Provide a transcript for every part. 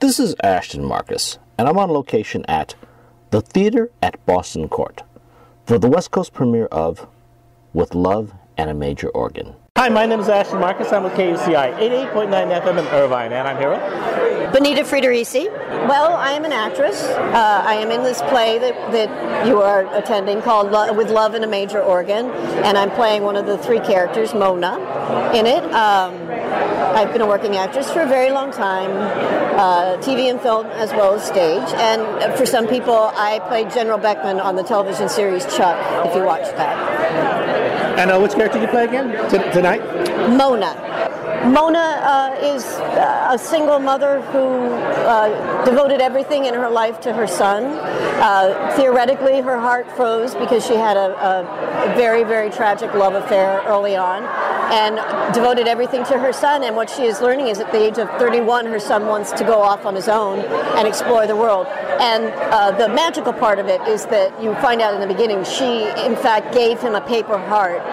This is Ashton Marcus, and I'm on location at the Theater at Boston Court for the West Coast premiere of With Love and a Major Organ. Hi, my name is Ashton Marcus. I'm with KUCI 88.9 FM in Irvine, and I'm here with Benita Friederici. Well, I am an actress. I am in this play that you are attending called With Love and a Major Organ, and I'm playing one of the three characters, Mona, in it. I've been a working actress for a very long time, TV and film as well as stage, and for some people I played General Beckman on the television series Chuck, if you watched that. And which character did you play again tonight? Mona. Mona is a single mother who devoted everything in her life to her son. Theoretically, her heart froze because she had a very, very tragic love affair early on, and devoted everything to her son. And what she is learning is at the age of 31, her son wants to go off on his own and explore the world. And the magical part of it is that you find out in the beginning, she, in fact, gave him a paper heart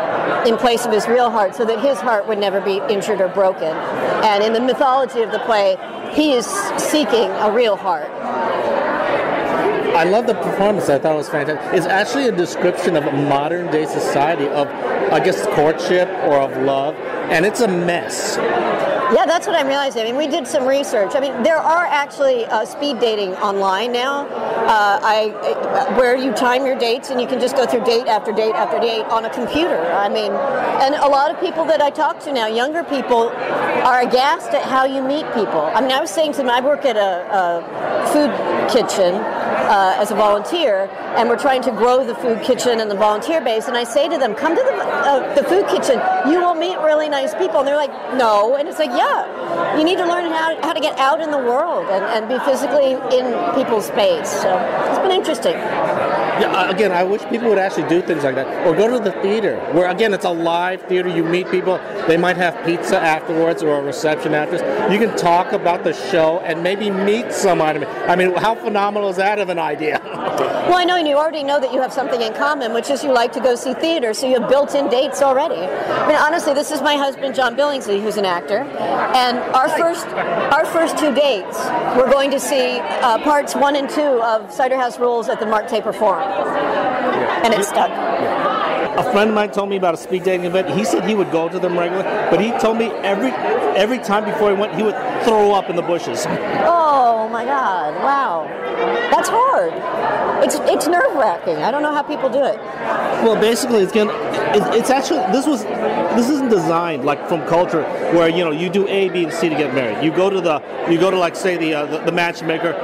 in place of his real heart so that his heart would never be injured or broken. And in the mythology of the play, he is seeking a real heart. I love the performance. I thought it was fantastic. It's actually a description of a modern-day society of, I guess, courtship or of love, and it's a mess. Yeah, that's what I'm realizing. I mean, we did some research. I mean, there are actually speed dating online now, where you time your dates and you can just go through date after date after date on a computer. I mean, and a lot of people that I talk to now, younger people, are aghast at how you meet people. I mean, I was saying to them, I work at a food kitchen as a volunteer, and we're trying to grow the food kitchen and the volunteer base, and I say to them, come to the food kitchen, you will meet really nice people. And they're like, no. And it's like, yeah, you need to learn how to get out in the world and be physically in people's space. So it's been interesting. Yeah, again, I wish people would actually do things like that. Or go to the theater, where, again, it's a live theater. You meet people. They might have pizza afterwards or a reception afterwards. You can talk about the show and maybe meet someone. I mean, how phenomenal is that of an idea? Well, I know, and you already know that you have something in common, which is you like to go see theater, so you have built-in dates already. I mean, honestly, this is my husband, John Billingsley, who's an actor, and our first two dates, we're going to see parts 1 and 2 of Cider House Rules at the Mark Taper Forum, and it stuck. A friend of mine told me about a speed dating event. He said he would go to them regularly, but he told me every time before he went, he would throw up in the bushes. Oh my God! Wow, that's hard. It's nerve-wracking. I don't know how people do it. Well, basically, it's actually this isn't designed like from culture where you do A, B, and C to get married. You go to like say the matchmaker.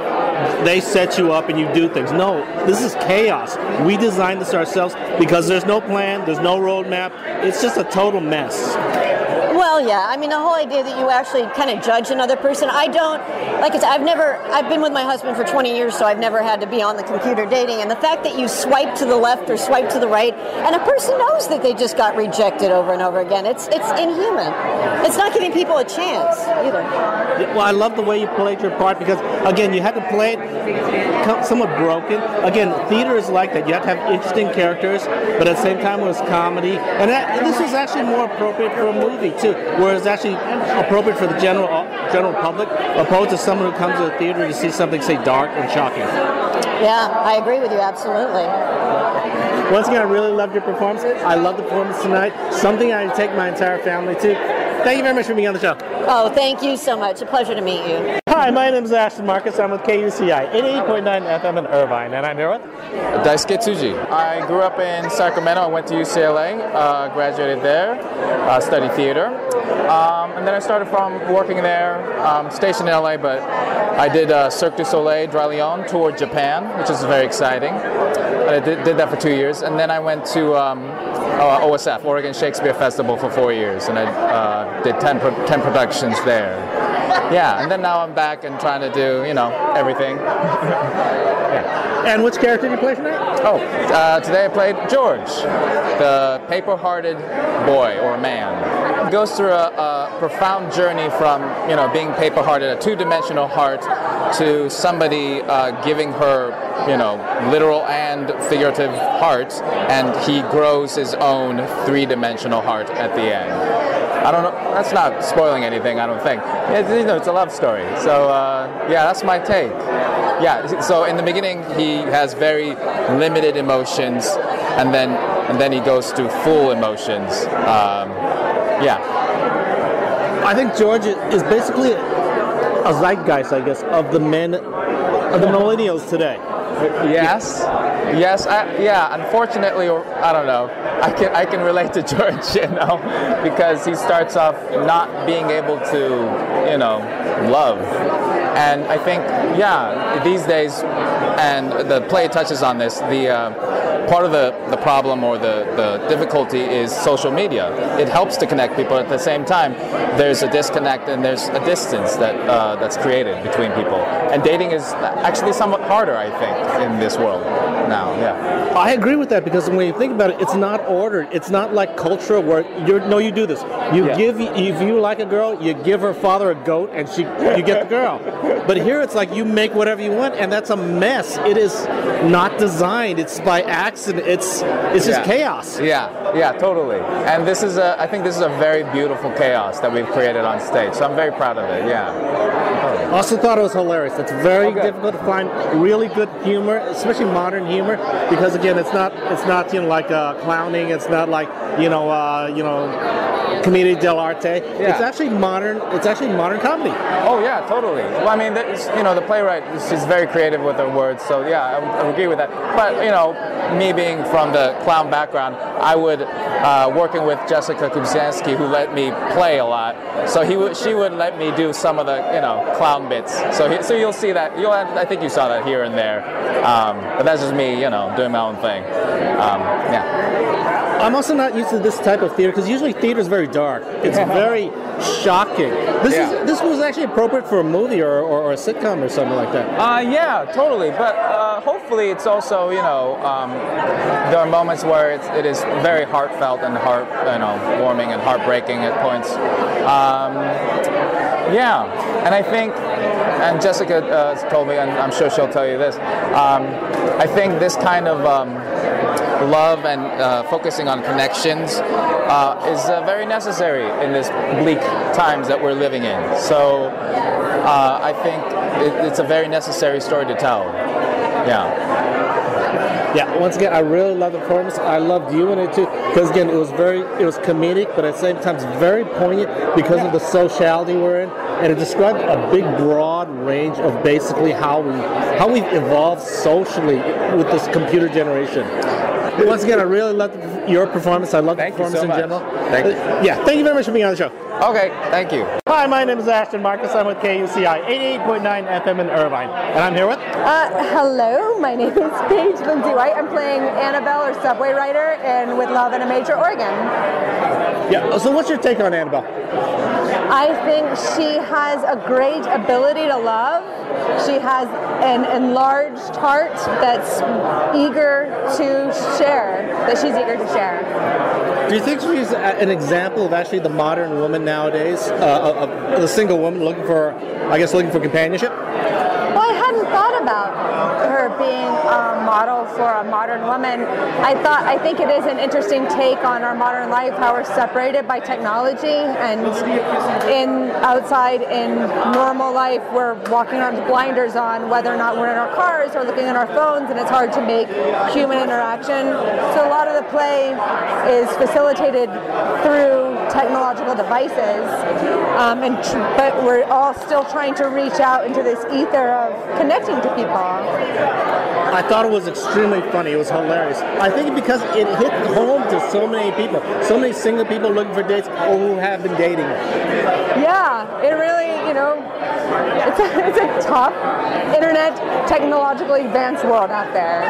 They set you up and you do things. No, this is chaos. We designed this ourselves because there's no plan, there's no roadmap. It's just a total mess. Well, yeah. I mean, the whole idea that you actually kind of judge another person. I don't, like I said, I've been with my husband for 20 years, so I've never had to be on the computer dating. And the fact that you swipe to the left or swipe to the right, and a person knows that they just got rejected over and over again, it's inhuman. It's not giving people a chance either. Well, I love the way you played your part because, again, you had to play it somewhat broken. Again, theater is like that. You have to have interesting characters, but at the same time it was comedy. And this was actually more appropriate for a movie, too, where it's actually appropriate for the general public, opposed to someone who comes to the theater to see something, say, dark and shocking. Yeah, I agree with you, absolutely. Once again, I really loved your performance. I love the performance tonight. Something I take my entire family to. Thank you very much for being on the show. Oh, thank you so much. A pleasure to meet you. Hi, my name is Ashton Marcus. I'm with KUCI 88.9 FM in Irvine, and I'm here with Daisuke Tsuji. I grew up in Sacramento. I went to UCLA, graduated there, studied theater, and then I started from working there, stationed in LA, but I did Cirque du Soleil, Dry Leon, toured Japan, which is very exciting. But I did that for 2 years, and then I went to OSF, Oregon Shakespeare Festival, for 4 years, and I did 10 productions there. Yeah, and then now I'm back and trying to do, everything. Yeah. And which character did you play tonight? Oh, today I played George, the paper-hearted boy or man. He goes through a profound journey from, being paper-hearted, a two-dimensional heart, to somebody giving her, literal and figurative heart, and he grows his own three-dimensional heart at the end. I don't know. That's not spoiling anything, I don't think. It's a love story. So yeah, that's my take. Yeah. So in the beginning, he has very limited emotions, and then he goes to full emotions. Yeah. I think George is basically a zeitgeist, I guess, of the men, of the millennials today. Yes. Yeah. Unfortunately, or I don't know. I can relate to George, because he starts off not being able to, love. And I think, these days, and the play touches on this, part of the problem or the difficulty is social media. It helps to connect people. At the same time, there's a disconnect and there's a distance that's created between people. And dating is actually somewhat harder, I think, in this world now. Yeah. I agree with that, because when you think about it, it's not ordered. It's not like cultural where you do this. If you like a girl, you give her father a goat and you get the girl. But here it's like you make whatever you want, and that's a mess. It is not designed. It's by accident. It's just chaos. Yeah, totally. And I think this is a very beautiful chaos that we've created on stage. So I'm very proud of it. Yeah. Totally. Also thought it was hilarious. It's very difficult to find really good humor, especially modern humor, because again, it's not like clowning. It's not like commedia dell'arte. Yeah. It's actually modern. It's actually modern comedy. Oh yeah, totally. Well, I mean, the playwright is very creative with her words. So yeah, I agree with that. But me being from the clown background, I would working with Jessica Kubczynski, who let me play a lot. So she would let me do some of the clown bits. So you'll see that. I think you saw that here and there. But that's just me, doing my own thing. Yeah. I'm also not used to this type of theater, because usually theater is very dark. It's very shocking. This was actually appropriate for a movie or a sitcom or something like that. Yeah, totally. But hopefully it's also there are moments where it is very heartfelt and warming and heartbreaking at points. And I think, and Jessica told me, and I'm sure she'll tell you this. I think this kind of love and focusing on connections is very necessary in this bleak times that we're living in. So I think it's a very necessary story to tell. Yeah, once again, I really love the performance. I loved you in it too, because again, it was comedic, but at the same time, it's very poignant because of the sociality we're in, and it described a big, broad range of basically how we've evolved socially with this computer generation. Once again, I really loved your performance. I love the performance in general. Thank you. Thank you very much for being on the show. Okay, thank you. Hi, my name is Ashton Marcus. I'm with KUCI 88.9 FM in Irvine, and I'm here with. Hello, my name is Paige Lindsay White. I'm playing Annabelle, or Subway Rider, in With Love in a Major, Oregon. Yeah. So, what's your take on Annabelle? I think she has a great ability to love. She has an enlarged heart that's eager to share, Do you think she's an example of actually the modern woman nowadays, of the single woman looking for companionship? Well, I hadn't thought about her being a model for a modern woman. I think it is an interesting take on our modern life, how we're separated by technology, and outside in normal life we're walking around with blinders on, whether or not we're in our cars or looking at our phones, and it's hard to make human interaction. So a lot of the play is facilitated through technological devices, but we're all still trying to reach out into this ether of connecting to people. I thought it was extremely funny. It was hilarious. I think because it hit home to so many people, so many single people looking for dates or who have been dating. Yeah, it really, it's a tough internet, technologically advanced world out there.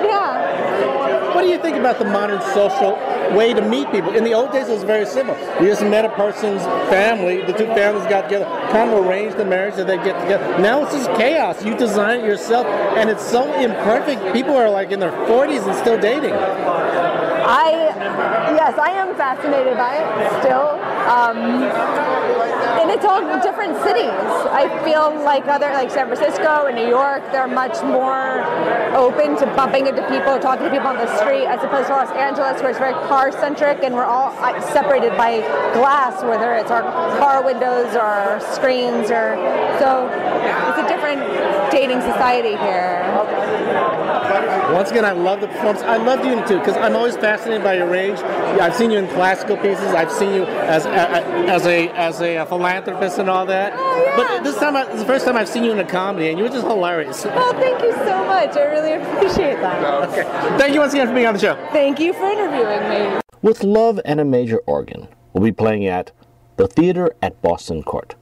Yeah. What do you think about the modern social way to meet people? In the old days, it was very simple. You just met a person's family, the two families got together, kind of arranged the marriage that they get together. Now it's just chaos. You design it yourself, and it's so imperfect. People are like in their 40s and still dating. Yes, I am fascinated by it still. And it's all different cities. I feel like San Francisco and New York, they're much more open to bumping into people, talking to people on the street, as opposed to Los Angeles, where it's very car-centric and we're all separated by glass, whether it's our car windows or our screens, or so it's a different dating society here. Once again, I love the performance. I loved you too, because I'm always fascinated by your range. I've seen you in classical pieces. I've seen you as a philanthropist and all that. Oh, yeah. But this time, it's the first time I've seen you in a comedy, and you were just hilarious. Well, thank you so much. I really appreciate that. Okay. Thank you once again for being on the show. Thank you for interviewing me. With Love and a Major Organ will be playing at the Theater at Boston Court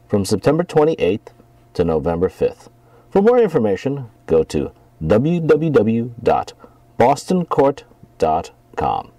from September 28th to November 5th. For more information, go to www.bostoncourt.com.